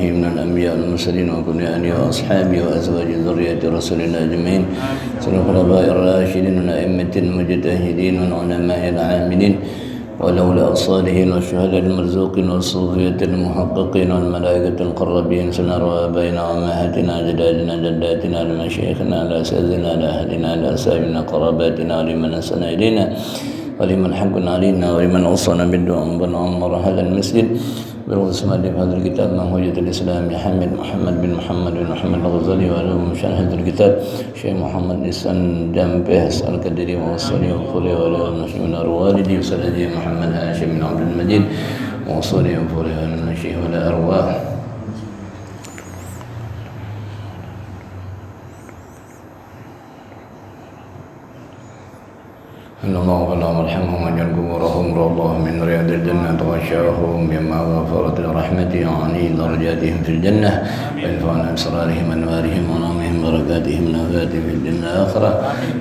وإخوانه من الأنبياء والمرسلين وكل آله وأصحابه وأزواج ذرية رسولنا أجمعين سلف الخلفاء الراشدين والأئمة المجتهدين والعلماء العاملين والأولياء الصالحين والشهداء المرزوقين والصوفية المحققين والملائكة القربين سنر وآبائنا وأمهاتنا أجدادنا جداتنا لمشايخنا لأساتذتنا لأهلنا لأصحابنا قراباتنا ولمن أحسن إلينا ولمن حق علينا ولمن أوصانا بالدعاء ربنا عمر هذا المسجد بالرسم في هذا الكتاب منهجة الإسلام حمد محمد بن محمد بن محمد الغزالي وعلوم شرح هذا الكتاب شيخ محمد إحسان جنبه القدري ووصلي وفولي والنشي من والدي وسندي محمد هاشم بن عبد المجيد ووصلي وفولي والنشي ولا أرواح إن الله ولا مرحمهم وجل قبورهم روضهم من رياض الجنة وغشاهم بما غفرت رحمته وعني درجاتهم في الجنة وينفعنا بأسرارهم أنوارهم ونعمهم بركاتهم نفاتهم في الدنيا الآخرة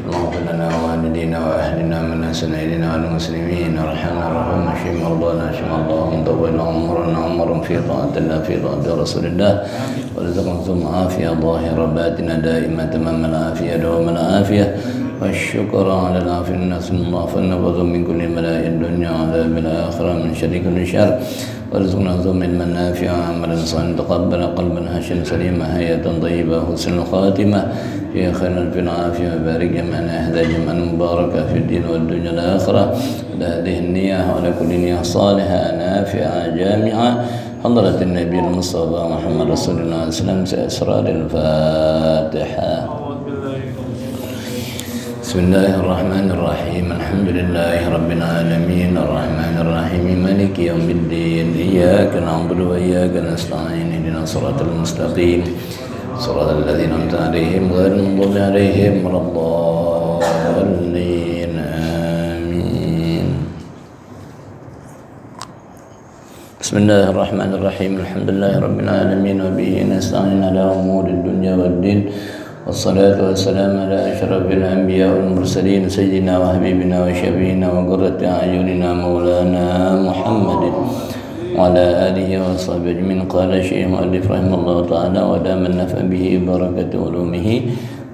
اللهم اغفر لنا ووالدينا وأهلنا من أحسن إلينا والمسلمين وارحمنا وارحم اشف مرضانا اشف مرضاهم طول عمرنا عمرهم في طاعة الله في طاعة رسول الله ورزقنا ثم عافية ظاهرة باطنة دائمة تمام العافية دوام العافية والشكر على العافية الناس الله فلنفض من كل بلاء الدنيا وعذاب الآخرة من شر كل شر ورزقنا ثم علما نافعا عملا صالحا تقبل قلبا هشا سليما حياة طيبة حسن الخاتمة في خير في العافية وبارك جمعنا اهدى جمعا مباركا في الدين والدنيا الآخرة هذه النية وعلى كل نية صالحة نافعة جامعة حضرة النبي المصطفى محمد رسول الله صلى الله عليه وسلم سأسرار الفاتحة. بسم الله الرحمن الرحيم الحمد لله رب العالمين الرحمن الرحيم مالك يوم الدين إياك نعبد وإياك نستعين اهدنا الصراط المستقيم صراط الذين أنعمت عليهم غير المغضوب عليهم ولا الضالين آمين. بسم الله الرحمن الرحيم الحمد لله رب العالمين وبه نستعين على أمور الدنيا والدين والصلاة والسلام على أشرف الأنبياء والمرسلين سيدنا وحبيبنا وشفيعنا وقرة أعيننا مولانا محمد وعلى آله وصحبه أجمعين. قال الشيخ مؤلف رحمه الله تعالى ودام النفع به بركة علومه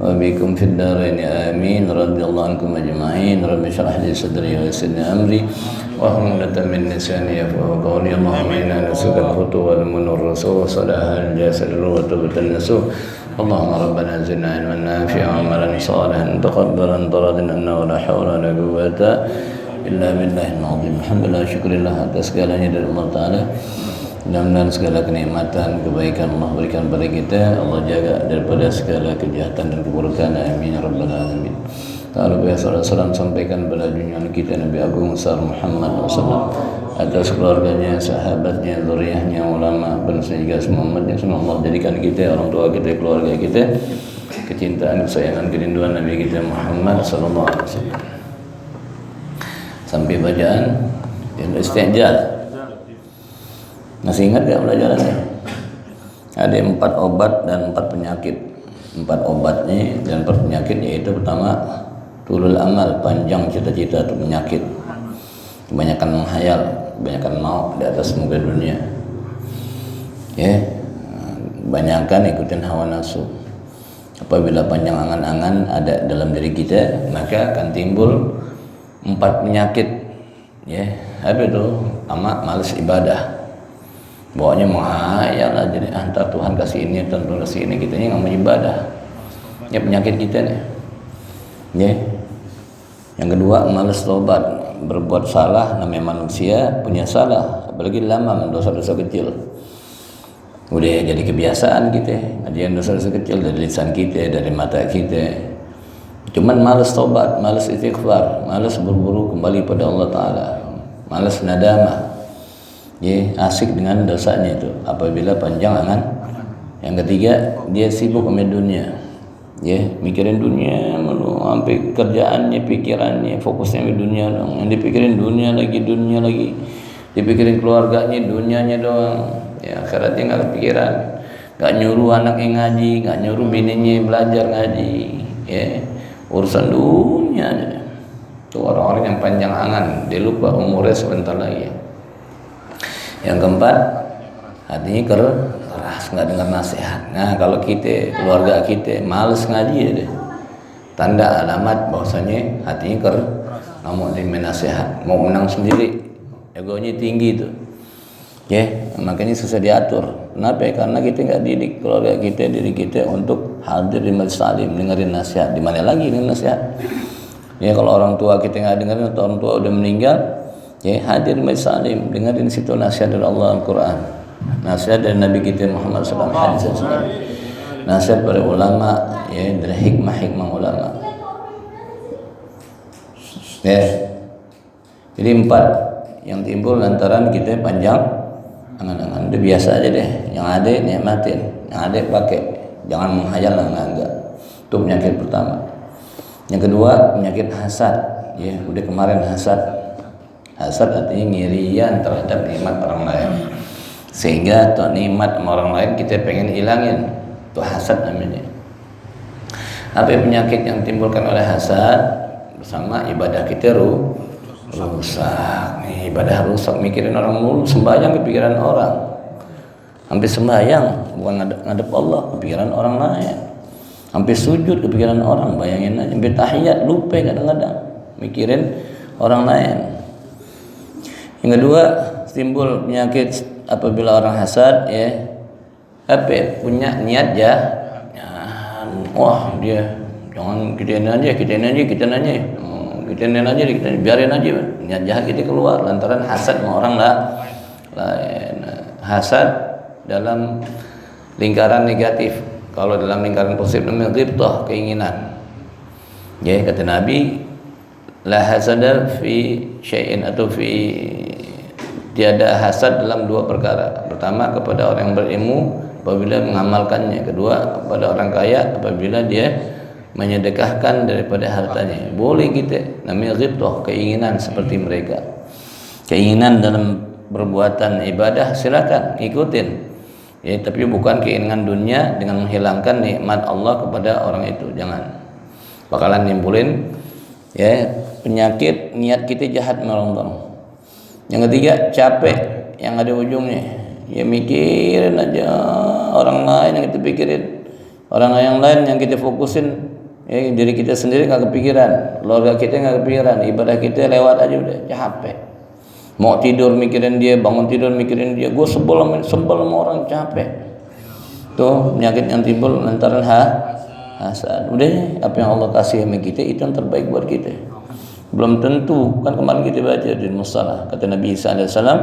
وبكم في الدارين آمين. رضي الله عنكم أجمعين. رب اشرح لي صدري ويسر لي أمري واحلل عقدة من لساني يفقهوا قولي. اللهم إنا نسألك الخطوة والمن والرسول وصلاح الجسد وتوبة النسوح. اللهم ربنا زدنا علما نافعا وعملا صالحا تقبلا طردا أنه ولا حول ولا قوة إلا بالله العظيم. Alhamdulillah, syukurillah atas segalanya dari Allah Ta'ala. Mudah-mudahan segala kenikmatan, kebaikan Allah berikan kepada kita. Allah jaga daripada segala kejahatan dan keburukan. Amin ya rabbal alamin. Ta'ala salam sampaikan kepada junjungan kita Nabi Agung besar Muhammad SAW, atas keluarganya, sahabatnya, zuriyahnya, ulama, penulisnya juga semua umatnya. Semoga Allah jadikan kita, orang tua kita, keluarga kita, kecintaan, kesayangan, kerinduan Nabi kita Muhammad SAW. Sampai bacaan Istijal. Masih ingat gak pelajarannya? Ada 4 obat dan 4 penyakit. 4 obatnya dan 4 penyakit, yaitu pertama tulul amal, panjang cita-cita atau penyakit, kebanyakan menghayal, kebanyakan mau di atas muka dunia, ya, kebanyakan ikutin hawa nafsu. Apabila panjang angan-angan ada dalam diri kita, maka akan timbul 4 penyakit, ya. Apa itu? Pertama, malas ibadah, bawanya menghayal aja nih, antar Tuhan kasih ini, Tuhan kasih ini, kitanya nggak mau ibadah. Ya, penyakit kita nih, ya. Yang kedua, malas tobat, berbuat salah, namanya manusia punya salah, apalagi lama dosa-dosa kecil. Udah jadi kebiasaan kita, ada yang dosa-dosa kecil dari lisan kita, dari mata kita. Cuman malas tobat, malas istighfar, malas buru-buru kembali pada Allah Ta'ala, malas nadamah, ya, asik dengan dosanya itu apabila panjang angan. Yang ketiga, dia sibuk sama dunia, ya, mikirin dunia malu, sampai kerjaannya, pikirannya, fokusnya di dunia dong. Yang dipikirin dunia lagi, dipikirin keluarganya, dunianya doang, ya, akhiratnya nggak kepikiran. Nggak nyuruh anaknya ngaji, nggak nyuruh bininya belajar ngaji, ya, urusan dunia aja. Itu orang-orang yang panjang angan, dia lupa umurnya sebentar lagi. Yang keempat, hatinya keras, nggak dengar nasihat. Nah kalau kita, keluarga kita males ngaji ya deh, tanda alamat bahwasanya hatinya nggak mau terima nasihat, mau menang sendiri, egonya tinggi tuh. Ya, makanya susah diatur. Kenapa? Karena kita nggak didik keluarga kita, diri kita untuk hadir di majelis taklim, dengerin nasihat. Di mana lagi dengerin nasihat? Ya kalau orang tua kita nggak dengerin atau orang tua udah meninggal, ya hadir di majelis taklim, dengerin situ nasihat dari Allah Al-Quran, nasihat dari Nabi kita Muhammad SAW, hadis SAW, nasihat para ulama, ya dari hikmah ulama. Ya, jadi 4 yang timbul lantaran kita panjang angan-angan. Udah biasa aja deh, yang ada nikmatin, yang ada pakai, jangan menghayal enggak. Itu penyakit pertama. Yang kedua penyakit hasad. Ya udah kemarin hasad artinya ngirian terhadap nikmat orang lain, sehingga tuh nikmat sama orang lain kita pengen hilangin. Itu hasad namanya. Apa penyakit yang timbulkan oleh hasad? Bersama ibadah kita rusak. Nih, ibadah rusak, mikirin orang mulu, sembahyang kepikiran orang. Hampir sembahyang bukan ngadep Allah, kepikiran orang lain. Hampir sujud kepikiran orang, bayangin aja. Hampir tahiyat lupa kadang-kadang mikirin orang lain. Yang kedua, timbul penyakit apabila orang hasad, ya punya niat wah dia jangan kita nanya, biarin aja, niat jahat kita keluar lantaran hasad sama orang lain. Hasad dalam lingkaran negatif. Kalau dalam lingkaran positif namanya ghibthah, keinginan. Ya kata Nabi, la hasada fi syai'in, atau tiada hasad dalam 2 perkara. Pertama kepada orang yang berilmu apabila mengamalkannya, kedua kepada orang kaya apabila dia menyedekahkan daripada hartanya. Boleh kita, namanya ghibthah, keinginan seperti mereka. Keinginan dalam perbuatan ibadah silakan ikutin. Ya, tapi bukan keinginan dunia dengan menghilangkan nikmat Allah kepada orang itu. Jangan. Bakalan nimbulin ya penyakit niat kita jahat melontong. Yang ketiga capek yang ada ujungnya. Ya mikirin aja orang lain yang kita pikirin, orang yang lain yang kita fokusin, ya diri kita sendiri nggak kepikiran, keluarga kita nggak kepikiran, ibadah kita lewat aja udah capek. Mau tidur mikirin dia, bangun tidur mikirin dia, gue sebel sama orang, capek. Tuh penyakit yang timbul lantaran hasad. Udah apa yang Allah kasih sama kita itu yang terbaik buat kita. Belum tentu, kan kemarin kita baca di mustalah kata Nabi Isa alaihissalam,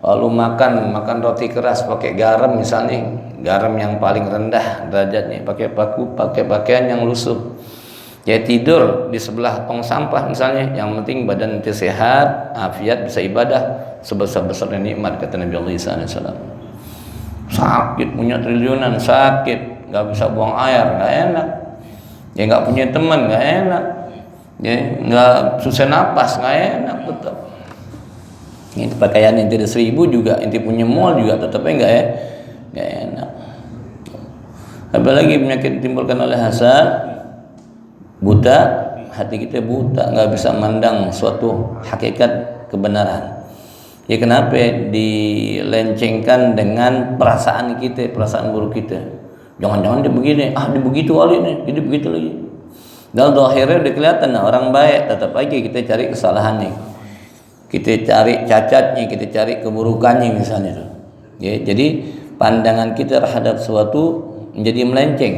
lalu makan roti keras pakai garam misalnya, garam yang paling rendah derajatnya, pakai paku, pakai pakaian yang lusuh. Ya tidur di sebelah tong sampah misalnya, yang penting badan kita sehat, afiat, bisa ibadah, sebesar-besarnya nikmat kata Nabi Allah Isa alaihissalam. Sakit punya triliunan, sakit nggak bisa buang air, nggak enak. Ya nggak punya teman, nggak enak. Ya nggak susah napas, nggak enak tetap. Ini pakaian inti ada 1000 juga, inti punya mall juga tetapnya nggak enak. Apalagi penyakit ditimbulkan oleh hasad, buta, hati kita buta, nggak bisa mandang suatu hakikat kebenaran. Ya kenapa dilencengkan dengan perasaan kita, perasaan buruk kita. Jangan-jangan dia begini, dia begitu kali nih, jadi begitu lagi. Dan akhirnya udah kelihatan orang baik, tetap aja kita cari kesalahannya, kita cari cacatnya, kita cari keburukannya misalnya. Ya, jadi pandangan kita terhadap suatu menjadi melenceng,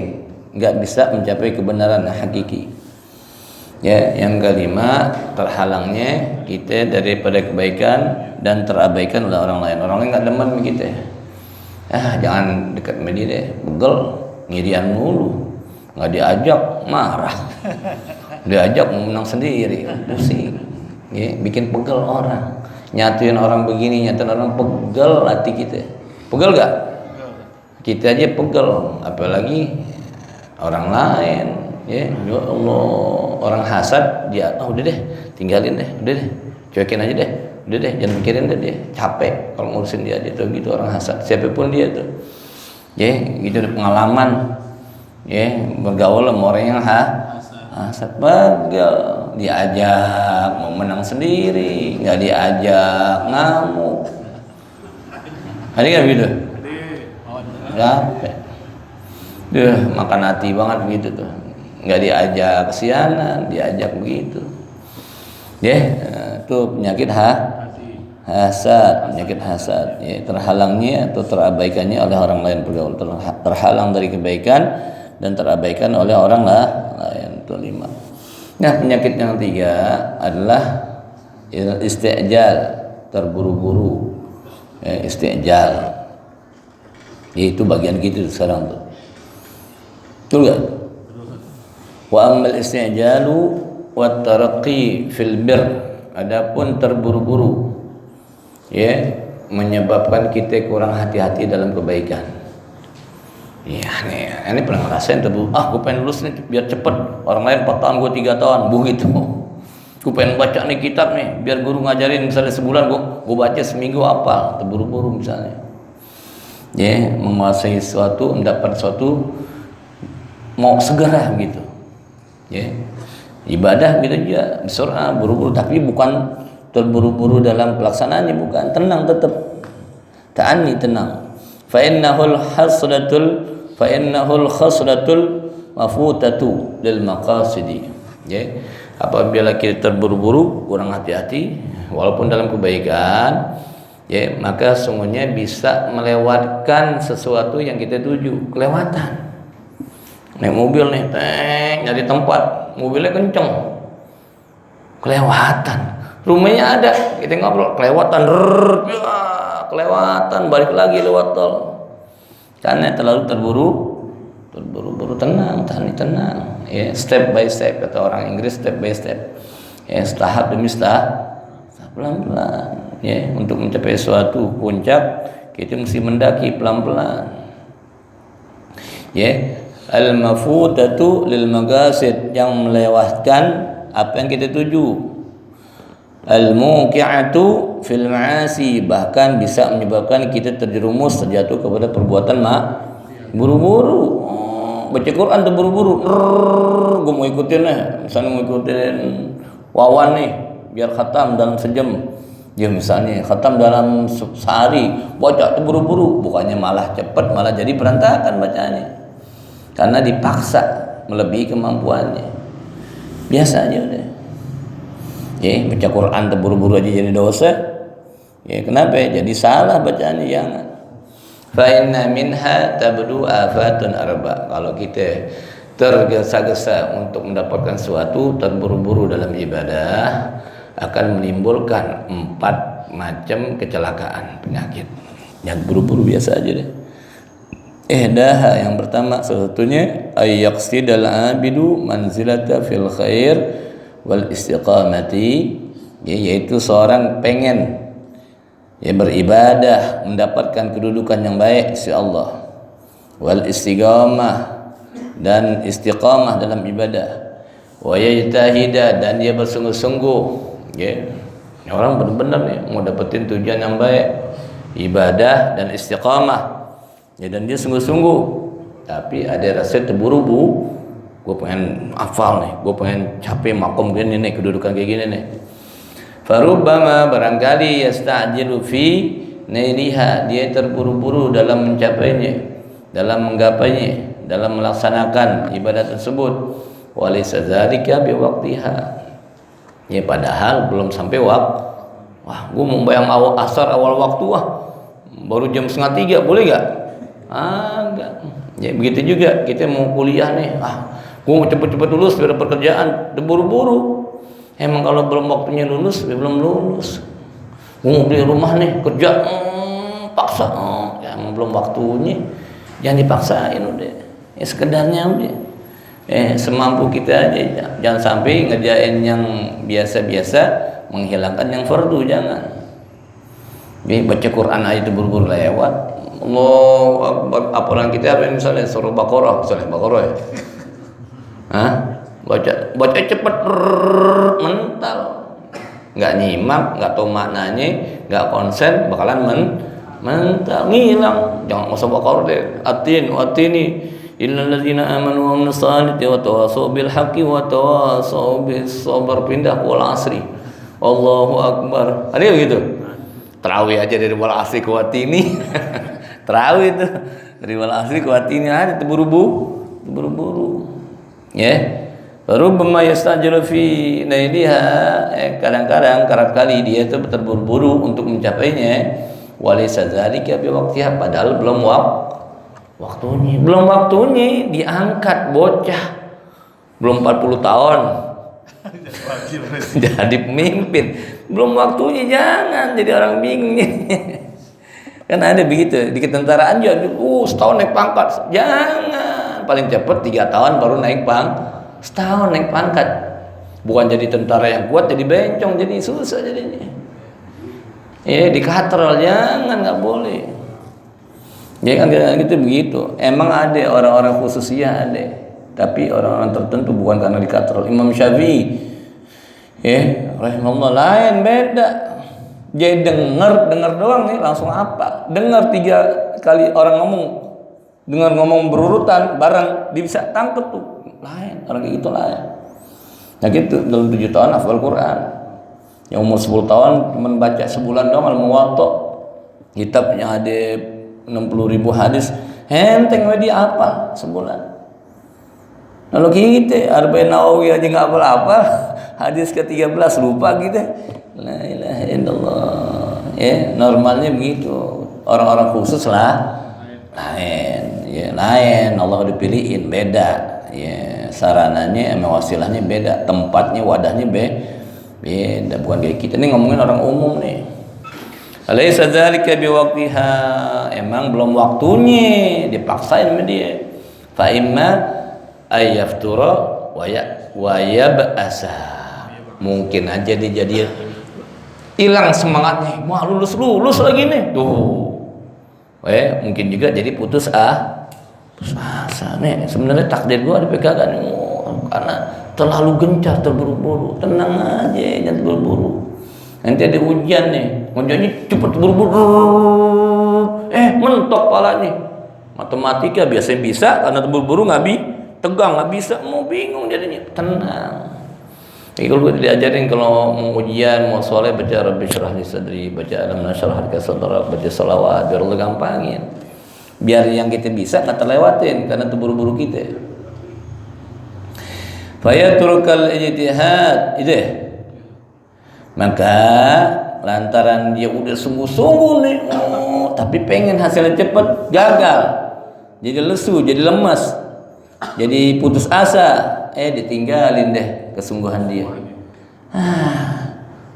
nggak bisa mencapai kebenaran hakiki. Ya, yang kelima, terhalangnya kita daripada kebaikan dan terabaikan oleh orang lain. Orang lain nggak demen sama kita. Jangan dekat sama dia deh, begel, ngirian mulu, nggak diajak marah, diajak mau menang sendiri, pusing, ya, bikin pegel orang, nyatuin orang begini, nyatuin orang, pegel hati kita, pegel gak? Kita aja pegel, apalagi orang lain. Ya Allah, orang hasad dia, udah deh, tinggalin deh, udah deh, cuekin aja deh, udah deh, jangan mikirin deh, dia capek kalau ngurusin dia aja tuh gitu orang hasad, siapapun dia tuh. Ya, gitu ada pengalaman, ya bergaul sama orang yang hasad, bagel, diajak mau menang sendiri, nggak diajak ngamuk. Ada nggak gitu? Capek. Makan hati banget begitu tuh. Nggak diajak kesianan, diajak begitu. Itu penyakit hasad, penyakit hasad. Terhalangnya atau terabaikannya oleh orang lain pergaul, terhalang dari kebaikan dan terabaikan oleh orang lain. Itu 5. Nah, penyakit yang 3 adalah istijal, terburu-buru. Istijal. Itu bagian kita sekarang tuh. Betul enggak? Wa ammal istijalu wat taraqi fil bir. Adapun terburu-buru menyebabkan kita kurang hati-hati dalam kebaikan. Ini pernah ngerasain tuh, gue pengen lulus nih biar cepet. Orang lain 4 tahun, gue 3 tahun, begitu. Gue pengen baca nih kitab nih, biar guru ngajarin misalnya sebulan, gue baca seminggu hafal, terburu-buru misalnya. Menguasai sesuatu, mendapat sesuatu, mau segera gitu. Ibadah gitu aja, bersurah buru-buru, tapi bukan terburu-buru dalam pelaksanaannya, bukan. Tenang tetap, ta'anni, tenang. Fa'innahul khaslatul mafutatu lil maqasidi. Apabila kita terburu-buru, kurang hati-hati walaupun dalam kebaikan, maka sungguhnya bisa melewatkan sesuatu yang kita tuju. Kelewatan. Naik mobil nih, nyari tempat, mobilnya kenceng, kelewatan. Rumahnya ada, kita ngobrol, kelewatan, kelewatan, balik lagi lewat tol. Karena terlalu terburu-buru. Tenang, tenang. Step by step, kata orang Inggris, step by step. Tahap demi tahap, pelan-pelan. Untuk mencapai suatu puncak, kita mesti mendaki pelan-pelan. Al-mafutatu lil magasid, yang melewatkan apa yang kita tuju. Al-muqi'atu fil ma'asi, bahkan bisa menyebabkan kita terjerumus, terjatuh kepada perbuatan buru-buru. Baca Quran terburu-buru. Gue mau ikutin misalnya mau ikutin Wawan nih biar khatam dalam sejam. Misalnya khatam dalam sehari, baca terburu-buru, bukannya malah cepat, malah jadi berantakan bacanya. Karena dipaksa melebihi kemampuannya. Biasa aja udah. Baca Quran terburu-buru aja jadi dosa. Kenapa? Jadi salah bacaannya, jangan. Fa inna minha tabdu afatun arba. Kalau kita tergesa-gesa untuk mendapatkan sesuatu, terburu-buru dalam ibadah, akan menimbulkan 4 macam kecelakaan, penyakit. Yang buru-buru biasa aja deh. Yang pertama, salah satunya ayyaqsidal abidu manzilata fil khair wal istiqamati, yaitu seorang pengen beribadah, mendapatkan kedudukan yang baik sisi Allah, wal istiqamah, dan istiqamah dalam ibadah, wa yajtahida, dan dia bersungguh-sungguh. Orang benar-benar nih mau dapetin tujuan yang baik, ibadah dan istiqamah. Dan dia sungguh-sungguh, tapi ada rasa terburu-buru. Gue pengen hafal nih, gue pengen capai makom gini nih, kedudukan kayak gini nih. Farubbama, barangkali yasta'jilu fi nailiha, dia terburu-buru dalam mencapainya, dalam menggapainya, dalam melaksanakan ibadah tersebut. Walaysa dzalika biwaqtiha, padahal belum sampai waktu. Gue mau bayang asar awal waktu, baru jam 2:30, boleh gak? Enggak. Begitu juga kita mau kuliah nih, gue mau cepet-cepet lulus biar pekerjaan, terburu-buru. Emang kalau belum waktunya lulus, belum lulus. Gue mau beli rumah nih, kerja, paksa, emang belum waktunya. Jangan dipaksain udah, sekedarnya udah. Semampu kita aja, jangan sampai ngerjain yang biasa-biasa, menghilangkan yang fardu, jangan. Baca Quran aja terburu-buru lewat. Allahu Akbar, apalan kita apa misalnya surah Baqarah, ya. Baca cepet, mental, nggak nyimak, nggak tahu maknanya, nggak konsen, bakalan mental, ngilang. Jangan usah Baqarah deh. Atini innal ladzina amanu wa amilus solihati wa tawassaw bil haqqi wa tawassaw bis sabr, pindah wal asri. Allahu Akbar. Ada gitu. Terawih aja dari wal asri ke watini. Terawih itu Dari wal asri kuat ini ada terburu-buru. Ya. Rubbama yastajilu fi nailiha, kadang-kadang kerap kali dia itu terburu-buru untuk mencapainya. Walaysa dzalika bi waqtiha, padahal belum waktunya. Belum waktunya diangkat bocah. Belum 40 tahun. Jadi pemimpin. Belum waktunya, jangan jadi orang bingung. Kan ada begitu di ketentaraan juga, setahun naik pangkat. Jangan, paling cepat 3 tahun baru naik setahun naik pangkat. Bukan jadi tentara yang kuat jadi bencong, jadi susah jadinya. Dikatrol, jangan, nggak boleh. Ya kan gitu begitu. Emang ada orang-orang khususnya ada, tapi orang-orang tertentu bukan karena dikatrol. Imam Syafi'i, rahimahullah, lain beda. Jadi dengar doang nih langsung apa? Dengar 3 kali orang ngomong berurutan bareng, dia bisa tangkep tuh. Lain, orang kayak gitu lain. Nah gitu, dalam 7 tahun hafal Quran. Yang umur 10 tahun cuma baca sebulan doang Al-Muwatta. Kitabnya ada 60.000 hadis, enteng dia hafal sebulan. Kalau kita Arba'in Nawawi aja nggak hafal-hafal, hadis ke-13 lupa gitu. La ilaha illallah. Normalnya begitu. Orang-orang khusus lah lain. Lain, Allah dipilihin beda. Sarananya emang wasilahnya beda, tempatnya wadahnya beda, bukan kayak kita nih ngomongin orang umum nih. Alaysa dzalika biwaqtiha, emang belum waktunya, dipaksain sama dia. Fa imma ayyaftura wa yab'asa, mungkin aja dia jadi hilang semangatnya, mau lulus lagi nih tuh. Mungkin juga jadi putus asa nih. Sebenarnya takdir gua dipegang nih, karena terlalu gencar, terburu-buru. Tenang aja, jangan terburu-buru. Nanti ada ujian nih, ujiannya cepet buru-buru, mentok palanya. Matematika biasanya bisa, karena terburu-buru tegang nggak bisa, mau bingung jadinya. Tenang. Jadi kalau gue diajarin kalau mau ujian, mau soleh, baca Rabbi syrah li sadri, baca alam nasyrah laka sadrak, baca salawat, biar Allah gampangin. Biar yang kita bisa nggak terlewatin karena terburu-buru kita. Fayatrukal ijtihad, itu ya. Maka lantaran dia udah sungguh-sungguh nih, tapi pengen hasilnya cepat, gagal, jadi lesu, jadi lemas, jadi putus asa, ditinggalin deh kesungguhan dia.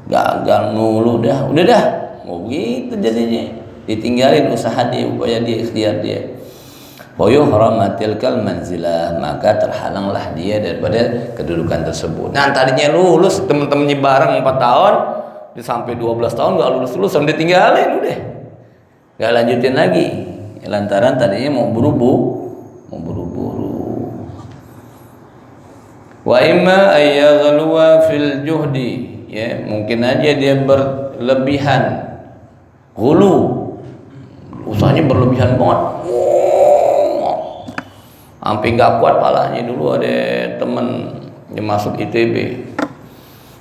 Gagal mulu dah, udah dah, mau gitu jadinya. Ditinggalin usaha dia, upaya dia, ikhtiar dia. Fayuhramatil kal manzilah, maka terhalanglah dia daripada kedudukan tersebut. Nah, tadinya lulus, temen-temennya bareng 4 tahun, dia sampai 12 tahun gak lulus, sampai ditinggalin udah. Gak lanjutin lagi. Lantaran tadinya mau buru-buru. Wa imma ayyaghluwa fil juhdi, mungkin aja dia berlebihan, ghulu. Usahanya berlebihan banget, sampai nggak kuat palanya. Dulu ada temen yang masuk ITB,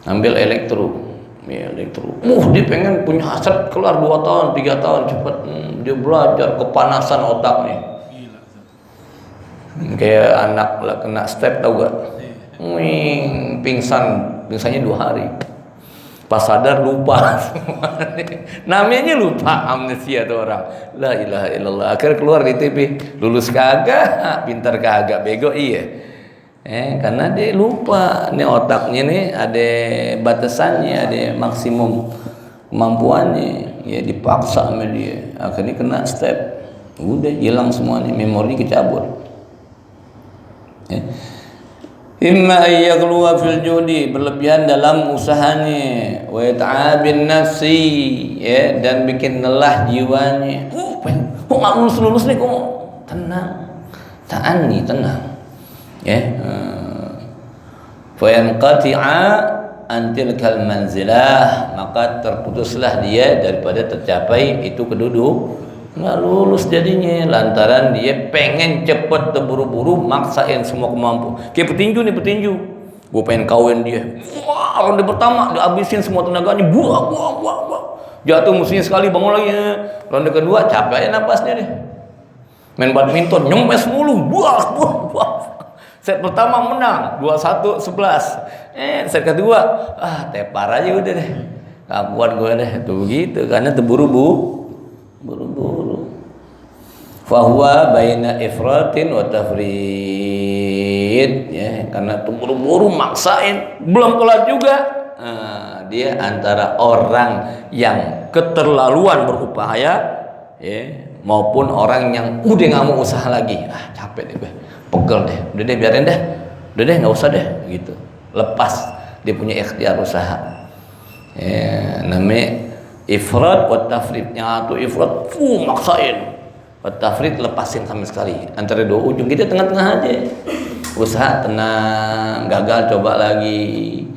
ambil elektro. Dia pengen punya hasrat keluar 2 tahun, 3 tahun cepet. Dia belajar, kepanasan otaknya. Kayak anak lah kena step, tau gak? Pingsannya 2 hari. Pas sadar lupa. Namanya lupa, amnesia tuh orang. La ilaha illallah. Akhirnya keluar di TV, lulus kagak, pintar kagak, bego iya. Karena dia lupa, nih otaknya nih ada batasannya, ada maksimum kemampuannya. Ya dipaksa sama dia, akhirnya kena step. Udah hilang semuanya, memori kecabut. Imma ayyaghluwa fil judi, berlebihan dalam usahanya, wa ta'abin nafsi, dan bikin lelah jiwanya. Kok nggak lulus nih, kok tenang, tenang, fa yanqati'a an tilkal manzilah, maka terputuslah dia daripada tercapai itu kedudukan. Nggak lulus jadinya lantaran dia pengen cepet, terburu-buru, maksain semua kemampuan. Kayak petinju, gue pengen kawin dia. Wah, ronde pertama dihabisin semua tenaganya, buah. Jatuh musuhnya sekali, bangun lagi. Ronde kedua capek napasnya deh. Main badminton nyemes mulu, buah. Set pertama menang 21-11. Set kedua tepar aja udah deh. Gak kuat gue deh. Tuh begitu karena buru-buru. Fahuwa baina ifratin wa tafrid, ya, karena buru-buru maksain belum kelar juga. Dia antara orang yang keterlaluan berupaya, ya, maupun orang yang udah nggak mau usaha lagi. Capek deh, pegel deh, udah deh biarin deh, udah deh nggak usah deh gitu, lepas dia punya ikhtiar usaha. Ya, namanya ifrat wa tafrid. Yang satu ifrat maksain, wa tafrid lepasin sama sekali. Antara dua ujung kita tengah-tengah aja, usaha tenang, gagal coba lagi.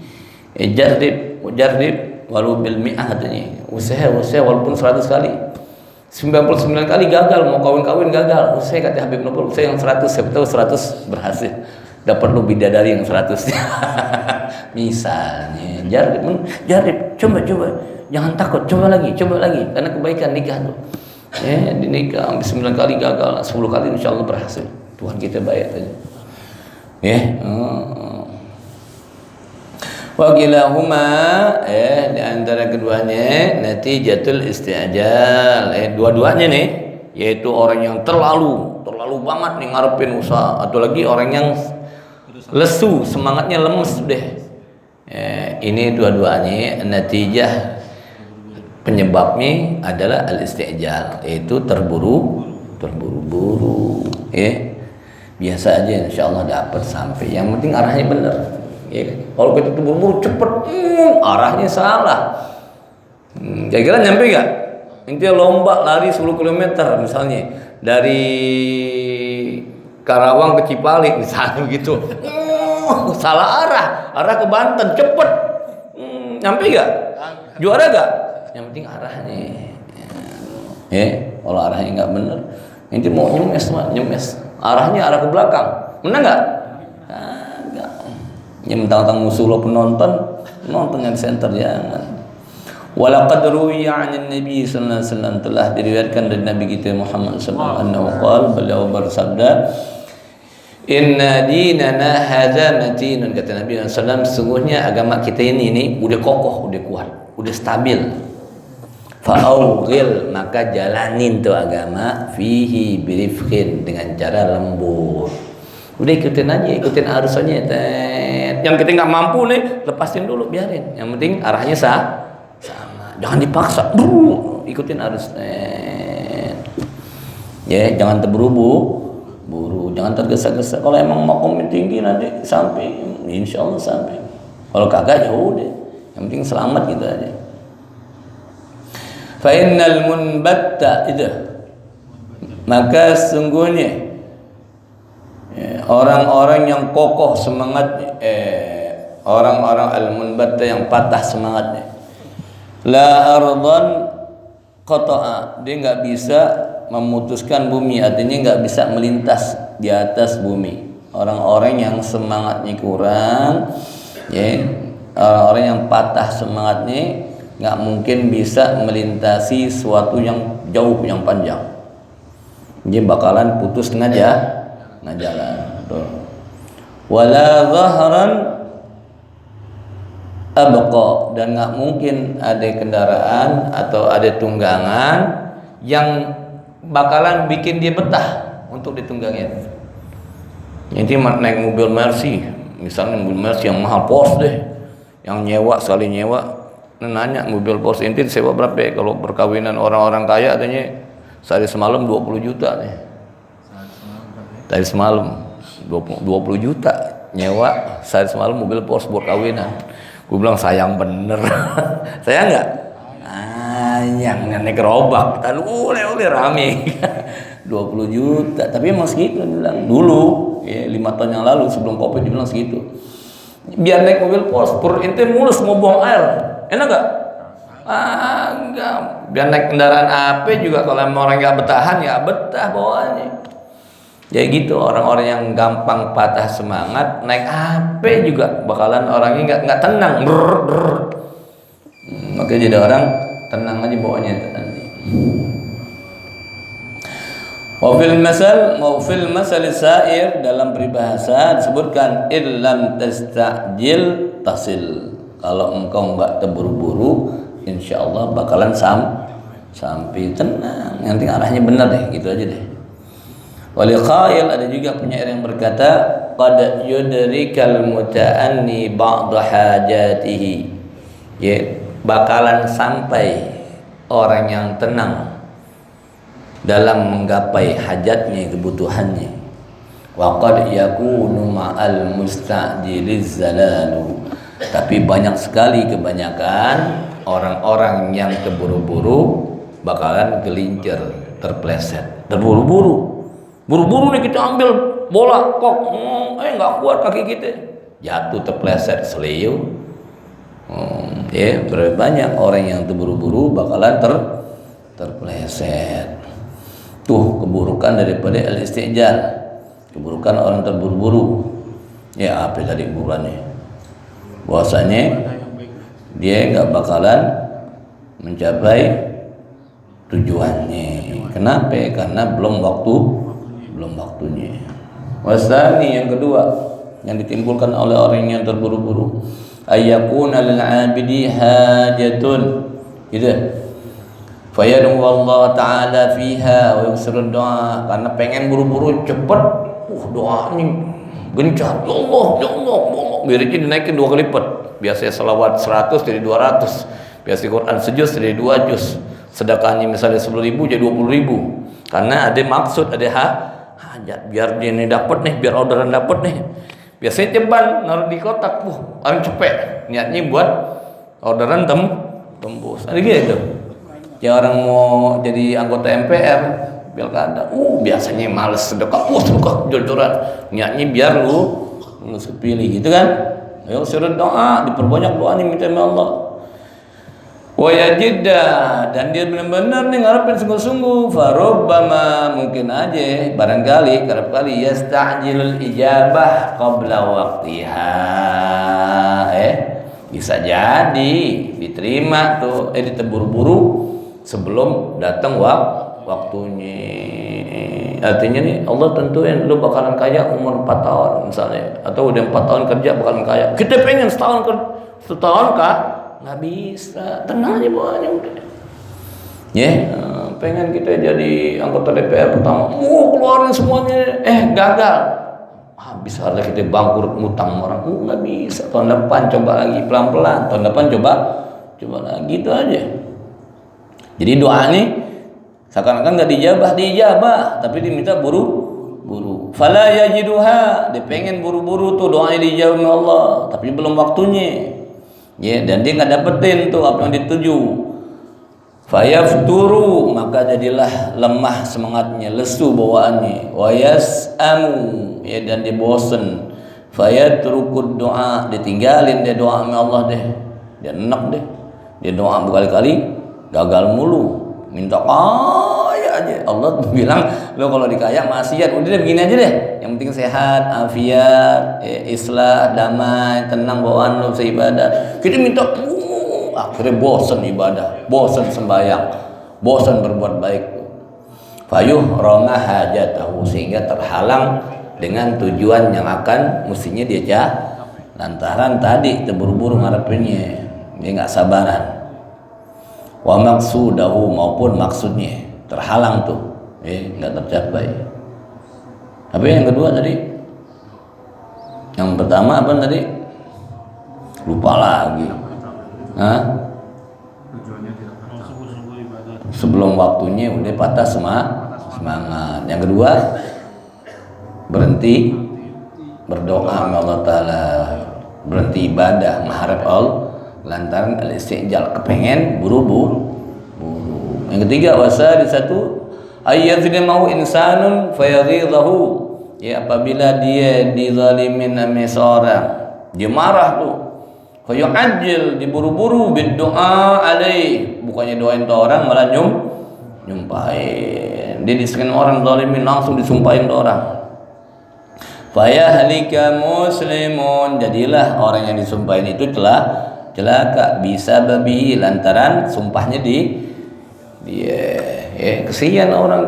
Jarib walau bil mi'ah katanya, usaha walaupun 100 kali, 99 kali gagal, mau kawin gagal. Usaha kata Habib Nopal, usaha yang 100, siapa tahu 100 berhasil, dapat lu bidadari yang 100. Misalnya jarib, coba jangan takut, coba lagi karena kebaikan nikah tuh. Di nikah 9 kali gagal, 10 kali insyaallah berhasil. Tuhan kita baik aja. Wa kilahuma, di antara keduanya natijatul isti'jal. Dua-duanya nih, yaitu orang yang terlalu banget nih ngarepin usaha, atau lagi orang yang lesu, semangatnya lemes deh. Ini dua-duanya natijah penyebabnya adalah al-isti'jal, yaitu terburu-buru. Biasa aja insyaallah dapat sampai. Yang penting arahnya benar. Kalau kita terburu-buru cepet, arahnya salah. Kira-kira nyampe nggak? Intinya lomba lari 10 km misalnya dari Karawang ke Cipali misalnya gitu. Salah arah ke Banten, cepet. Nyampe nggak? Juara nggak? Yang penting arahnya. Kalau arahnya nggak bener, inti mau nyemes. Arahnya arah ke belakang, menang nggak? Nggak. Yang mentang-mentang musuh lo penonton yang center, jangan. Walaqad ruwiya 'anil Nabi sallallahu alaihi wasallam, telah diriwayatkan dari Nabi kita Muhammad sallallahu alaihi wasallam, beliau bersabda, inna dinana hadza matinun, kata Nabi sallallahu alaihi wasallam, sungguhnya agama kita ini udah kokoh, udah kuat, udah stabil. Fa'awghil, maka jalanin tuh agama, fihi birifqin, dengan cara lembut. Udah ikutin arus aja. Yang kita nggak mampu nih, lepasin dulu, biarin. Yang penting arahnya sama. Jangan dipaksa, ikutin arus. Jangan terburu-buru, jangan tergesa-gesa. Kalau emang mau komen tinggi nanti sampai, insya Allah sampai. Kalau kagak ya udah, yang penting selamat gitu aja. Fa innal munbatta itu, maka sungguhnya orang-orang yang kokoh semangatnya, orang-orang al-munbatta yang patah semangatnya, la ardan qata'a, dia nggak bisa memutuskan bumi, artinya nggak bisa melintas di atas bumi. Orang-orang yang semangatnya kurang, orang-orang yang patah semangatnya nggak mungkin bisa melintasi suatu yang jauh, yang panjang. Dia bakalan putus tengah jalan. Wala zahran abqa, dan nggak mungkin ada kendaraan atau ada tunggangan yang bakalan bikin dia betah untuk ditunggangin. Jadi naik mobil Mercy, misalnya mobil Mercy yang mahal, Porsche deh, yang sekali nyewa, nanya mobil Porsche inti sewa berapa ya? Kalau perkawinan orang-orang kaya adanya sehari semalam 20 juta nih. Sehari semalam 20 juta nyewa sehari semalam mobil Porsche buat kawinan. Gue bilang sayang bener. Sayang nggak? Yang naik gerobak kita oleh rame. 20 juta, tapi emang segitu bilang dulu, 5 tahun yang lalu sebelum Covid dibilang segitu. Biar naik mobil Porsche, perut ente mulus mau buang air, enak gak? Enggak. Biar naik kendaraan AP juga kalau orang nggak betahan ya betah bawaannya. Jadi gitu, orang-orang yang gampang patah semangat naik AP juga bakalan orangnya nggak tenang. Makanya jadi orang tenang aja bawaannya nanti. Wa fil masal sa'ir, dalam peribahasa disebutkan illam tastajil tasil. Kalau engkau enggak terburu-buru, insyaallah bakalan sampai. Tenang, nanti arahnya benar deh, gitu aja deh. Wali qail, ada juga penyair yang berkata, qad yudrikal muta'anni ba'da hajatihi. Ya, bakalan sampai orang yang tenang dalam menggapai hajatnya, kebutuhannya. Wa qad yakunu ma'al musta'jiliz zalalu. Tapi banyak sekali, kebanyakan orang-orang yang terburu-buru bakalan gelincir, terpleset, terburu-buru. Buru-buru nih kita ambil bola, kok nggak kuat kaki kita, jatuh terpleset, seliu. Ya, banyak orang yang terburu-buru bakalan terpleset. Tuh keburukan daripada al-istijal, keburukan orang terburu-buru. Ya, apa tadi buruannya? Bahwasanya dia nggak bakalan mencapai tujuannya. Kenapa? Karena belum waktunya. Wasani, yang kedua yang ditimbulkan oleh orang yang terburu-buru, ayyakuna lil 'abidi hajatun, gitu. Fayadu Allah Ta'ala fiha wa yuksirud doa, karena pengen buru-buru cepet, doanya gencar, ya Allah, biarnya dinaikin 2 kali lipat. Biasanya salawat 100 jadi 200, biasanya Quran sejuz jadi 2 juz, sedekahnya misalnya 10.000 jadi 20.000, karena ada maksud, ada hajat, biar dia ini dapat nih, biar orderan dapat nih. Biasanya ceban naruh di kotak, orang cepet, niatnya buat orderan tembus. Ada gitu. Ya orang mau jadi anggota MPR pilkada, biasanya males sedekah, sedekah jor-joran, niatnya biar lu kepilih, gitu kan. Ayo suruh doa, diperbanyak doa nih, minta sama Allah. Wa yajidda, dan dia benar-benar nih ngarepin sungguh-sungguh. Farubbama, mungkin aja, barangkali, kerap kali yasta'jilul ijabah qabla waqtiha. Bisa jadi diterima tuh, diteburu-buru sebelum datang waktunya. Artinya nih, Allah tentuin lu bakalan kaya umur 4 tahun misalnya, atau udah 4 tahun kerja bakalan kaya. Kita pengen setahun kah? Nggak bisa, tenang aja bawahnya udah. Pengen kita jadi anggota DPR pertama, keluarin semuanya, gagal. Habis harga kita bangkrut, ngutang orang, nggak bisa. Tahun depan coba lagi pelan-pelan, tahun depan coba lagi, gitu aja. Jadi doa nih seakan-akan nggak dijabah, tapi diminta buru-buru. Fala yajiduha, dia pengen buru-buru tuh doanya dijawab oleh Allah, tapi belum waktunya. Dan dia nggak dapetin tuh apa yang dituju. Fayafturu, maka jadilah lemah semangatnya, lesu bawaannya. Wayas'amu, dan dia bosen. Fayatrukud doa, ditinggalin dia doa sama Allah deh. Dia enak deh, dia doa berkali-kali gagal mulu, minta kaya aja. Allah bilang, lo kalau dikaya maksiat, udah deh begini aja deh, yang penting sehat, afiat, islah, damai, tenang bawaan lo seibadah. Kita minta, akhirnya bosan ibadah, bosan sembahyang, bosan berbuat baik. Fayuh roma hajatahu, sehingga terhalang dengan tujuan yang akan mestinya dia lantaran tadi terburu-buru ngarepinnya, dia nggak sabaran. Wa maqsudahu, maupun maksudnya terhalang tuh, nggak tercapai. Tapi yang kedua tadi, yang pertama apa tadi? Lupa lagi. Sebelum waktunya udah patah semangat. Yang kedua, berhenti berdoa sama Allah Ta'ala, berhenti ibadah, mengharap Allah, lantaran al-istijal, kepengen buru-buru. Yang ketiga, wasadi satu, ayyadzina mau insanun fayaghidahu, apabila dia dizalimin sama seorang, dia marah tuh, fayu'ajjil, diburu-buru biddu'a alaih, bukannya doain tuh orang, malah nyumpahin. Dia disengin orang zalimin, langsung disumpahin tuh orang. Fayahlika muslimun, jadilah orang yang disumpahin itu telah celaka, bisa babi, lantaran sumpahnya dia kesian orang.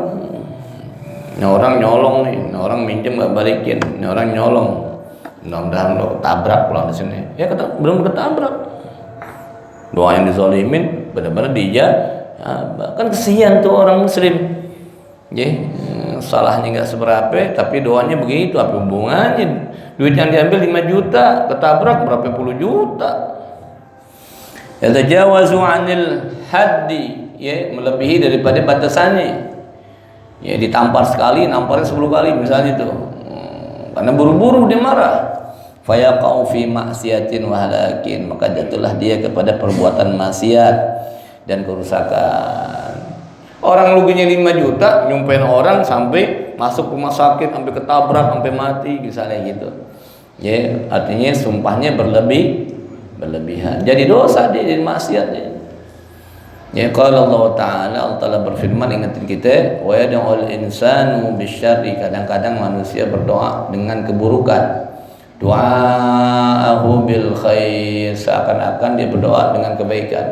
Ini orang nyolong nih, ini orang minjem nggak balikin, ini orang nyolong. Mudah-mudahan lo ketabrak pulang di sini. Ya belum ketabrak. Doa yang dizalimin, benar-benar dia. Ya, kan kesian tuh orang muslim. Ya, salahnya nggak seberapa, tapi doanya begitu. Apa hubungannya? Duit yang diambil 5 juta, ketabrak berapa puluh juta. Yatajawazu 'anil haddi, ya, melebihi daripada batasannya. Ya, ditampar sekali, namparnya 10 kali misalnya itu. Karena buru-buru dia marah. Fayaqau fi maksiatin wa halakin, maka jatuhlah dia kepada perbuatan maksiat dan kerusakan. Orang ruginya 5 juta, nyumpain orang sampai masuk rumah sakit, sampai ketabrak, sampai mati, misalnya gitu. Ya, artinya sumpahnya berlebihan. Jadi dosa dia, jadi maksiat dia. Ya, kalau Allah Ta'ala berfirman, ingatin kita, wa yad'ul insanu bisyarri, kadang-kadang manusia berdoa dengan keburukan. Du'aahu bil khair, seakan-akan dia berdoa dengan kebaikan.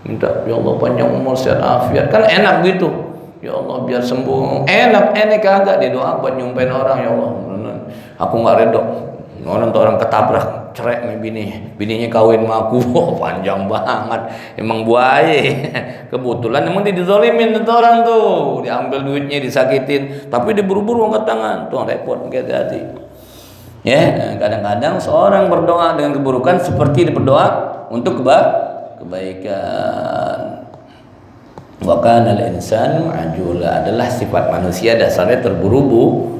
Minta, ya Allah panjang umur, sehat afiat. Kan enak gitu. Ya Allah biar sembuh. Enak kagak dia doa buat nyumpain orang, ya Allah. Aku enggak redho. Orang ketabrak, cerai nih bininya kawin sama aku. Panjang banget. Emang buaya. Kebetulan emang dia dizalimin tuh orang tuh, diambil duitnya, disakitin, tapi dia buru-buru angkat tangan. Tuh repot, hati-hati. Ya, kadang-kadang seorang berdoa dengan keburukan seperti dia berdoa untuk kebaikan. Wa kana al-insanu ajula, adalah sifat manusia dasarnya terburu-buru,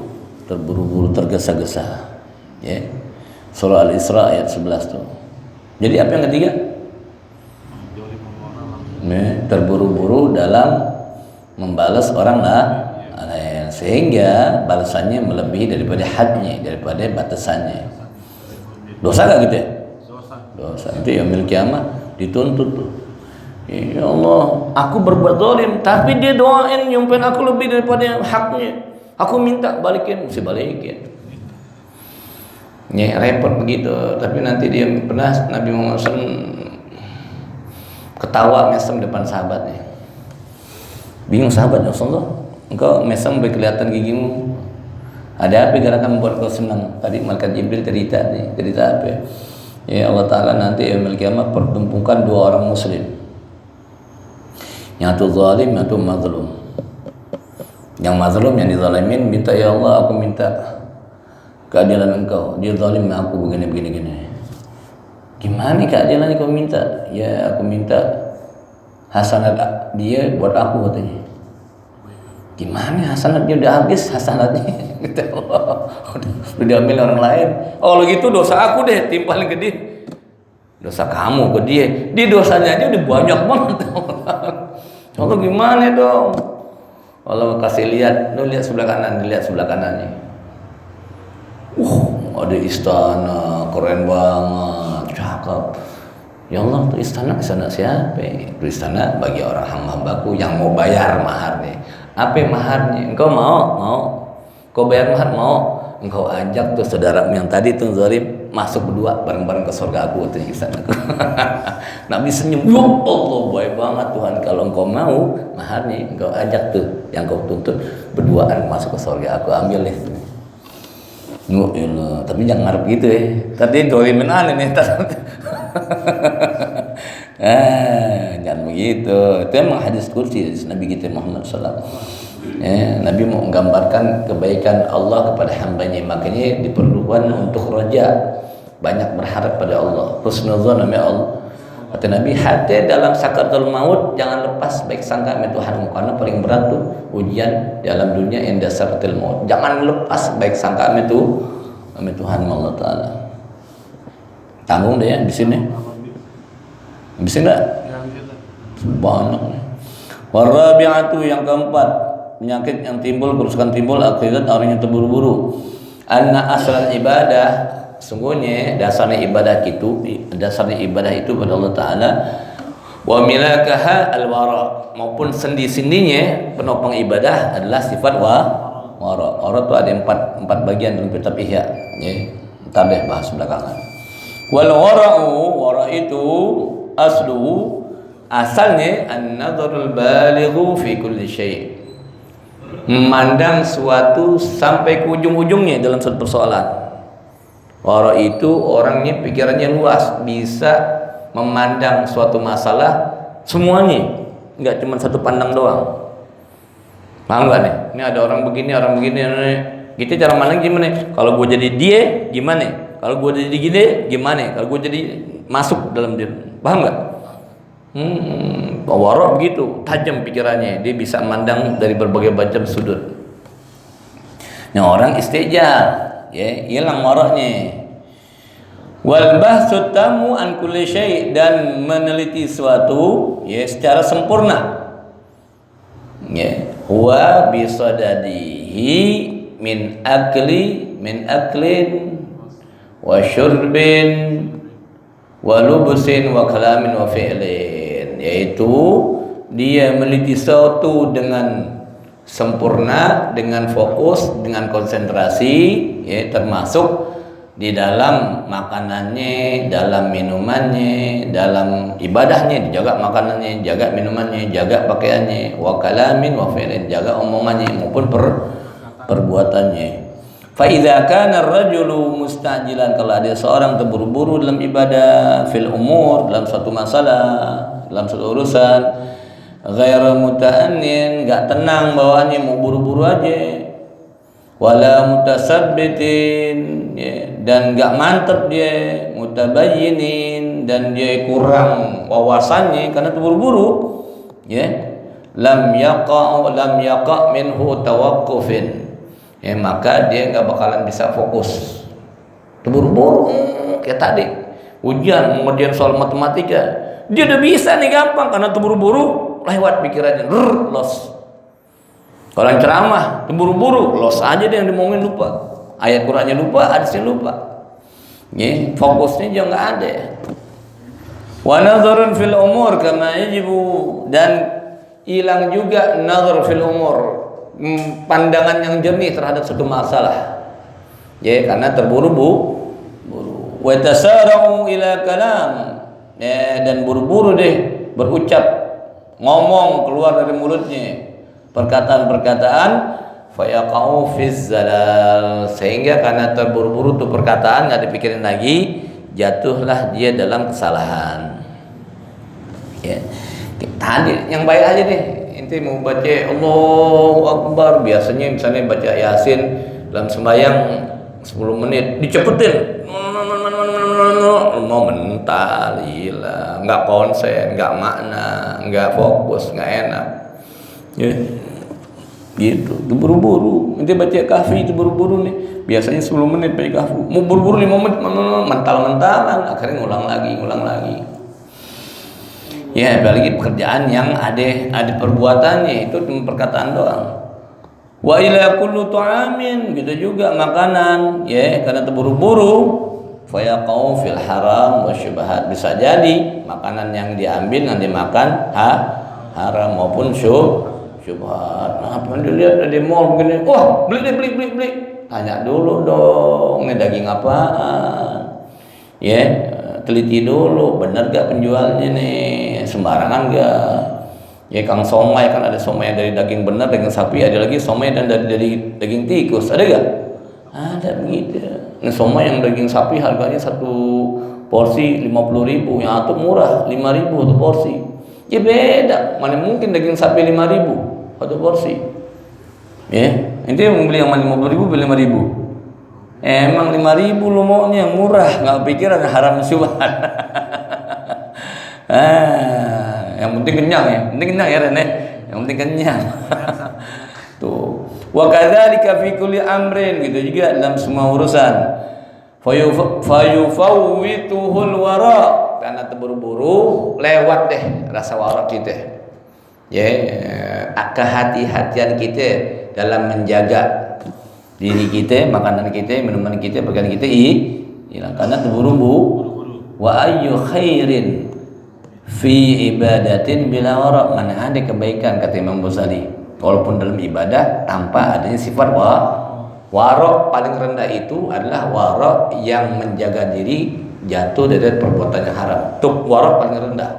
tergesa-gesa. Ya. Surah Al-Isra ayat 11 tuh. Jadi apa yang ketiga? Terburu-buru dalam membalas orang lain, sehingga balasannya melebihi daripada hadnya, daripada batasannya. Dosa gak gitu ya? Dosa. Itu yaumil kiamah dituntut tuh. Ya Allah, aku berbuat zalim, tapi dia doain nyumpain aku lebih daripada haknya. Aku minta balikin, mesti balikin. Ya repot begitu. Tapi nanti dia pernah Nabi Muhammad SAW ketawa mesem depan sahabatnya. Bingung sahabat, ya Rasulullah, engkau mesem kelihatan gigimu. Ada apa gerakan membuat kau senang? Tadi malaikat Jibril cerita apa? Ya Allah Ta'ala nanti yaumil kiamah pertumpukan 2 orang muslim, yang satu zalim, yang satu mazlum. Yang mazlum, yang dizalimin, minta, ya Allah aku minta keadilan engkau, dia zalim aku begini. Gimana keadilan kau minta? Ya aku minta hasanat dia buat aku, katanya. Gimana hasanat dia udah habis hasanatnya? Kata Allah, udah diambil orang lain. Oh kalau gitu dosa aku deh timpalin ke dia. Dosa kamu ke dia. Di dosanya aja udah banyak banget. Allah gimana dong? Allah kasih lihat, lu lihat sebelah kanan, dilihat sebelah kanannya. Ada istana keren banget, cakep. Ya Allah, itu istana siapa? Itu istana bagi orang hamba-hambaku yang mau bayar maharnya. Apa maharnya? Engkau mau? Kau bayar mahar mau? Engkau ajak tuh saudaramu yang tadi tuh zalim masuk berdua bareng-bareng ke surga aku tuh istana. Nabi senyum. Ya Allah, baik banget Tuhan, kalau engkau mau maharnya, engkau ajak tuh yang kau tuntut berduaan masuk ke surga aku, ambil deh. Tapi jangan ngarep gitu ya. Tadi dolimin aneh nih. Jangan begitu. Itu emang hadis kursi hadis Nabi kita Muhammad SAW. Nabi mau menggambarkan kebaikan Allah kepada hambanya, makanya diperlukan untuk roja, banyak berharap pada Allah. Husnuzon namanya Allah. Kata Nabi, hati dalam sakaratul maut jangan lepas baik sangka sama Tuhanmu, karena paling berat tuh ujian dalam dunia inda sakaratul maut. Jangan lepas baik sangka sama Tuhan Allah Ta'ala. Tanggung deh ya di sini. Bisa enggak? Banyak. Warabi'atu, yang keempat, penyakit yang timbul, kerusakan timbul akibat orang yang terburu-buru. Anna asal ibadah, sungguhnya dasarnya ibadah itu pada Allah Ta'ala. Wa milakaha al-wara, maupun sendi-sendinya penopang ibadah adalah sifat wara. Wara itu ada empat bagian dalam kitab Ihya. Ya, ntar deh bahas belakangan. Wal wara itu asalnya an-nadharul balighu fi kulli syai'. memandang suatu sampai ke ujung-ujungnya dalam suatu persoalan. Wara itu orangnya pikirannya luas, bisa memandang suatu masalah semuanya, nggak cuma satu pandang doang. Paham nggak nih? Ini ada orang begini, kita cara mandang gimana? Kalau gue jadi dia, gimana? Kalau gue jadi gini, gimana? Kalau gue jadi masuk dalam dia, paham nggak? Wara begitu, tajam pikirannya, dia bisa mandang dari berbagai macam sudut. Nah orang istijal, ya hilang waraknya. Wal bahsu tamu an kulli syai', dan meneliti suatu ya secara sempurna. Ya, wa bisadadihi min aklin wa syurbin wa lubsin wa kalamin wa fi'lin, yaitu dia meneliti sesuatu dengan sempurna, dengan fokus, dengan konsentrasi, ya termasuk di dalam makanannya, dalam minumannya, dalam ibadahnya, dijaga makanannya, jaga minumannya, jaga pakaiannya, wa kalamin wa fi'lin, jaga omongannya maupun perbuatannya. Fa idza kana ar-rajulu mustajilan, kalau ada seorang terburu-buru dalam ibadah, fil umur, dalam suatu masalah, dalam suatu urusan, ghairu muta'annin, enggak tenang bawaannya, mau buru-buru aja, wala mutasabbitin, ya, dan enggak mantap dia, mutabayyinin, dan dia kurang wawasannya karena terburu-buru, ya, lam yaqa minhu tawaqqufin, ya, maka dia enggak bakalan bisa fokus. Terburu-buru kayak tadi ujian, kemudian soal matematika, dia udah bisa nih gampang, karena terburu-buru lewat pikirannya, los. Kalau yang ceramah terburu-buru, los aja deh yang dimongin, lupa ayat Qur'annya, lupa hadisnya, lupa, ya, fokusnya juga nggak ada. Wa nazarun fil umur kama yajibu, dan hilang juga nazar fil umur, pandangan yang jernih terhadap suatu masalah, ya, karena terburu-buru. Wa tasara'u ila kalam, ya, dan buru-buru deh berucap, ngomong keluar dari mulutnya perkataan-perkataan, fayaqau fiz zalal, sehingga karena terburu-buru tuh perkataan nggak dipikirin lagi, jatuhlah dia dalam kesalahan. Ya, tadi yang baik aja deh, inti mau baca Allahu Akbar, biasanya misalnya baca Yasin dalam sembahyang 10 menit dicepetin, mau mental, gila, nggak konsen, nggak makna, nggak fokus, nggak enak, ya, gitu. Itu buru-buru, nanti baca kahfi itu buru-buru nih, biasanya 10 menit baca kahfi, mau buru-buru 5 menit, mental-mentalan, akhirnya ngulang lagi. Ya, apalagi pekerjaan yang ada perbuatannya, itu cuma perkataan doang. Wa ila kullu ta'amin, gitu juga makanan, ya, karena terburu-buru, fayaqau fil haram wa syubhat, bisa jadi makanan yang diambil yang dimakan haram maupun syubhat. Nah, apa dilihat di mall begini, wah, beli. Tanya dulu dong, ini daging apaan? Ya, teliti dulu, benar gak penjualnya nih, sembarangan gak? Ya, Kang somai kan ada somai yang dari daging benar, daging sapi, ada lagi somai dan dari daging tikus, ada gak? Ada begitu. Nah, somai yang daging sapi harganya satu porsi 50.000, yang satu murah 5.000 satu porsi. Ya beda, mana mungkin daging sapi 5.000 satu porsi. Ya, itu yang beli yang 50.000 beli 5.000. Emang 5.000 lu maunya yang murah, nggak pikiran haram syubhat. Yang penting kenyang ya Rene, yang penting kenyang. Tuh. Wa kadzalika fi kulli amrin, gitu juga dalam semua urusan. Fayufawwituhul wara, karena terburu-buru lewat deh rasa wara kita. Ya, kehati-hatian kita dalam menjaga diri kita, makanan kita, minuman kita, pakaian kita hilang karena terburu-buru. Wa ayyu khairin fi ibadatin bila wara, mana ada kebaikan, kata Imam Ghazali, walaupun dalam ibadah tanpa adanya sifat wara. Paling rendah itu adalah wara yang menjaga diri jatuh dari perbuatan yang haram. Tuh wara paling rendah.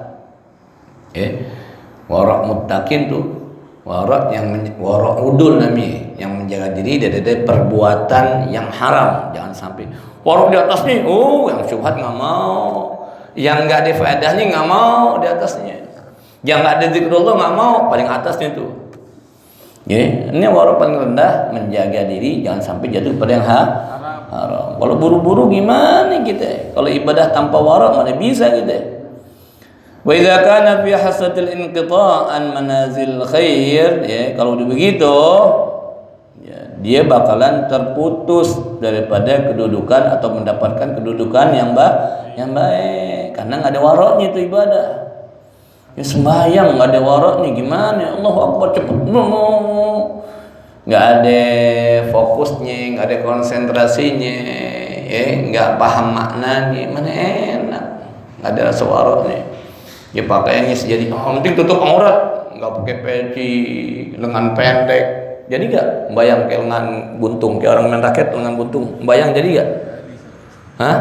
Wara muttaqin tuh Wara wara udul namanya, yang menjaga diri dari perbuatan yang haram. Jangan sampai wara di atas nih, yang syubhat nggak mau, yang nggak ada faedahnya nggak mau di atasnya, yang nggak ada zikrullah nggak mau, paling atasnya tuh. Ya, ini wara paling rendah, menjaga diri jangan sampai jatuh pada yang haram. Kalau buru-buru gimana kita? Kalau ibadah tanpa wara mana bisa kita? Wa idza kana fi hasatil inqita' an manazil khair, ya kalau begitu ya, dia bakalan terputus daripada kedudukan atau mendapatkan kedudukan yang baik karena nggak ada waraknya itu ibadah. Ya sembahyang nggak ada waraknya gimana? Allahu Akbar cepet nggak ada fokusnya, nggak ada konsentrasinya, ya nggak paham maknanya, mana enak, nggak ada rasa waraknya. Ya pakaiannya jadi penting tutup aurat, nggak pakai peci, lengan pendek, jadi nggak bayang kayak lengan buntung, kayak orang main raket lengan buntung, bayang jadi nggak? Hah?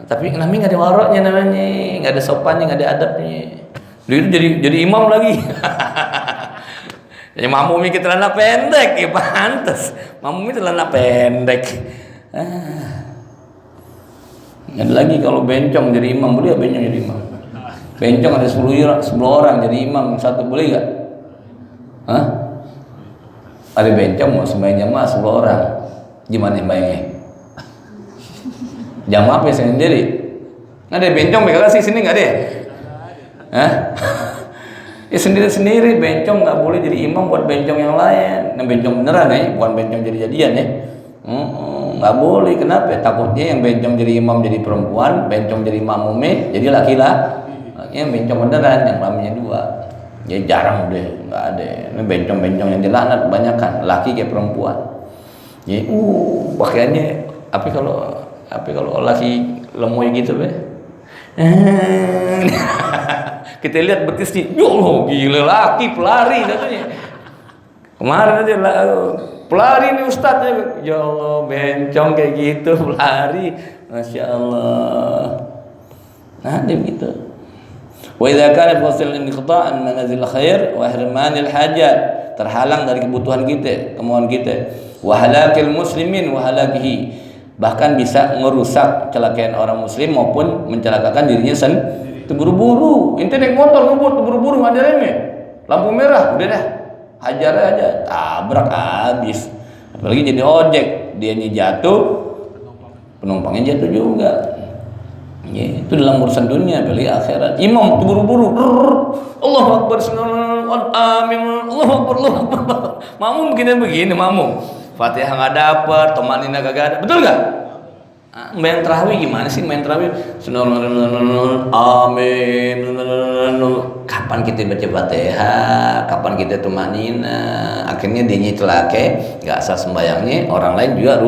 Tapi namanya nggak ada waraknya, namanya nggak ada sopannya, nggak ada adabnya. Itu jadi imam lagi. Ya mamumi kita celana pendek, ya pantas. Mamumi celana pendek. Ada lagi kalau bencong jadi imam, boleh bencong jadi imam? Bencong ada 10 orang jadi imam satu, boleh gak? Hah? Ada bencong mau sembahyang jamaah 10 orang, gimana bayangnya? Jamaah apa sendiri? Nggak ada bencong mereka sih sini nggak ada? Hah? Ya sendiri-sendiri bencong nggak boleh jadi imam buat bencong yang lain. Nah bencong beneran ya, bukan bencong jadi-jadian ya. Nggak boleh, kenapa? Takutnya yang bencong jadi imam jadi perempuan, bencong jadi makmume jadi laki-laki. Yang bencong beneran yang namanya 2. Ya jarang deh, nggak ada. Ini bencong-bencong yang dilaknat banyak kan, laki kayak perempuan. Ya pakaiannya tapi kalau laki lemoy gitu be. Kita lihat betisnya, ya Allah gila laki pelari katanya. Kemarin aja pelari nih ustadz, ya Allah bencong kayak gitu pelari, masya Allah. Nah dia begitu. Wa idza kana fasil inqita' an manazil khair wa hirmanil hajat, terhalang dari kebutuhan kita, kemauan kita, wa halakil muslimin wa halakihi, bahkan bisa merusak celakain orang muslim maupun mencelakakan dirinya sendiri. Buru-buru, ente naik motor ngebut buru-buru nggak ada remnya, lampu merah udah dah hajar aja, tabrak habis. Apalagi jadi ojek, dianya jatuh, penumpangnya jatuh juga. Ya, itu dalam urusan dunia, apalagi akhirat. Imam buru-buru, Allahu Akbar, amin, Allahu Akbar, Allahu Akbar. Makmum begini, makmum. Fatihah nggak dapat, tomanina kagak ada, betul nggak? Main terawih gimana sih main terawih? Amin. Kapan kita baca Fatihah? Kapan kita tumanina? Akhirnya dia celaka, nggak sah sembayangnya, orang lain juga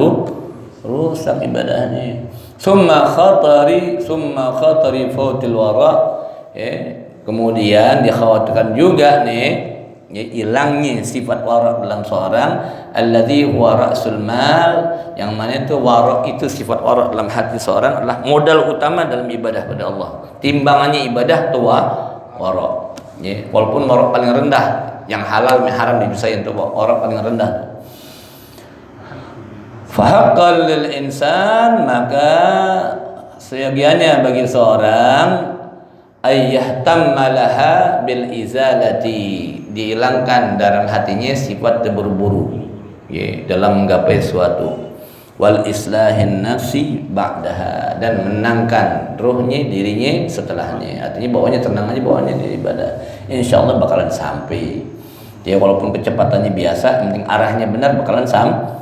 rusak ibadahnya. Summa khatari fautil wara. Kemudian dikhawatirkan juga nih ya, hilangnya sifat wara dalam seorang, alladzi huwa ra'sul mal, yang mana itu wara, itu sifat wara dalam hati seorang adalah modal utama dalam ibadah pada Allah. Timbangannya ibadah itu wara. Ya, walaupun wara paling rendah, yang halal yang haram dibisain itu wara paling rendah. Fahaqqal lil insan, maka seyogianya bagi seorang ayyahtammalaha bil izalati, dihilangkan dalam hatinya sifat terburu-buru ya, dalam menggapai suatu, wal islahin nafsi ba'daha, dan menangkan ruhnya dirinya setelahnya. Artinya bawahnya tenang aja, bawahnya di ibadah, insyaallah bakalan sampai ya, walaupun kecepatannya biasa, yang penting arahnya benar bakalan sampai.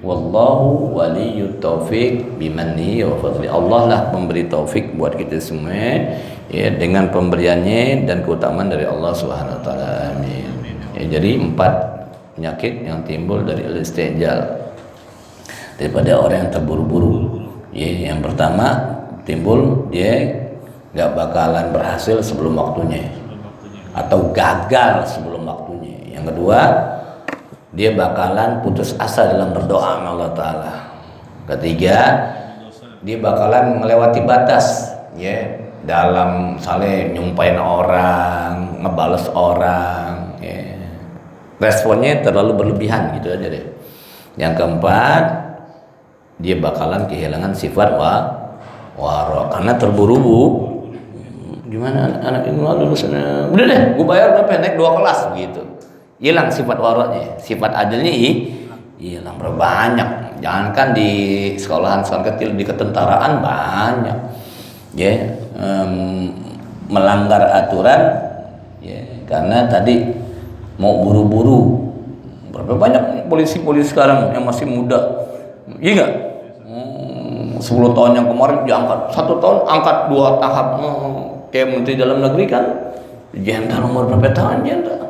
Wallahu waliyut taufik bimanni wa fadli, Allah lah pemberi taufik buat kita semua ya, dengan pemberiannya dan keutamaan dari Allah Subhanahu wa taala. Amin. Ya, jadi 4 penyakit yang timbul dari al-istijal, daripada orang yang terburu-buru. Ya, yang pertama timbul dia nggak bakalan berhasil sebelum waktunya atau gagal sebelum waktunya. Yang kedua, dia bakalan putus asa dalam berdoa sama Allah Ta'ala. Ketiga, dia bakalan melewati batas ya, dalam misalnya nyumpain orang, ngebales orang ya. responnya terlalu berlebihan gitu aja deh. Yang keempat, dia bakalan kehilangan sifat waro karena terburu-buru. Gimana anak ini lulusnya? Udah deh, gue bayar berapa? Naik 2 kelas begitu. Hilang sifat waronya, sifat adilnya hilang banyak. Jangankan di sekolahan kecil, di ketentaraan banyak. Ya, melanggar aturan ya, karena tadi mau buru-buru. Berapa banyak polisi-polisi sekarang yang masih muda? Iya enggak? 10 tahun yang kemarin diangkat, 1 tahun angkat 2 tahap. Kayak Menteri Dalam Negeri kan jenderal umur berapa tahun jenderal?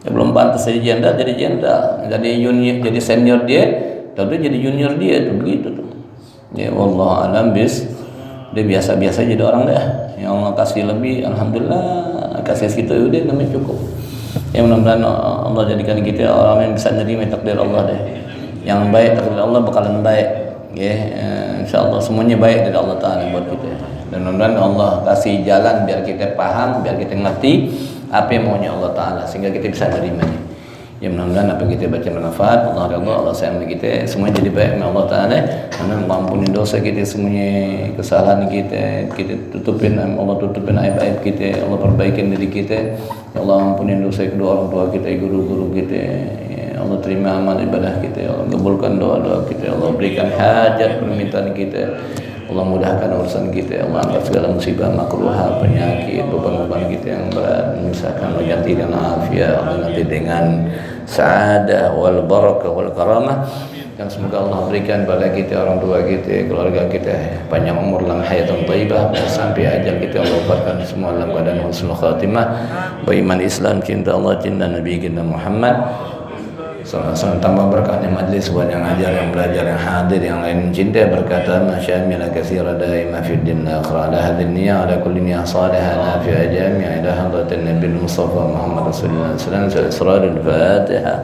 Ya belum pantas jadi jenderal, jadi jenderal. Jadi junior, jadi senior dia, tentu jadi junior dia tuh begitu tuh. Ya Allah alam bis. Dia biasa-biasa jadi orang deh. Yang Allah kasih lebih, alhamdulillah, kasih segitu udah namanya cukup. Ya mudah-mudahan Allah jadikan kita orang yang bisa menerima takdir Allah deh. Yang baik takdir Allah bakalan baik. Ya, insyaallah semuanya baik dari Allah Taala buat kita. Dan mudah-mudahan Allah kasih jalan biar kita paham, biar kita ngerti apa yang maunya Allah Taala sehingga kita bisa menerimanya. Ya mudah-mudahan apa yang kita baca bermanfaat. Allah ridha, Allah sayang kita, semuanya jadi baik dengan Allah Taala. Karena mengampuni dosa kita semuanya, kesalahan kita tutupin, Allah tutupin aib-aib kita, Allah perbaikin diri kita. Ya Allah ampuni dosa kedua orang tua kita, guru-guru kita. Ya Allah terima amal ibadah kita, ya Allah kabulkan doa-doa kita, ya Allah berikan hajat permintaan kita. Allah mudahkan urusan kita, Allah angkat segala musibah, makruha, penyakit, beban-beban kita yang berat, menyusahkan, ganti dengan afiat, Allah ganti dengan sa'adah wal barakah wal karamah. Dan semoga Allah berikan pada kita, orang tua kita, keluarga kita panjang umur, lang hayatan thayyibah, sampai ajal kita Allah wafatkan semua dalam keadaan husnul khatimah, beriman Islam, cinta Allah, cinta Nabi kita Muhammad. Sama-sama tambah berkahnya majlis buat yang ajar, yang belajar, yang hadir, yang lain mencintai berkata masyamila katsira daima fid din akhir ala hadhihi niyyah ala kulli niyyah salihah nafi'ah jami'ah ila hadratin nabiy Mustafa Muhammad Rasulullah sallallahu alaihi wasallam. Al-Fatihah.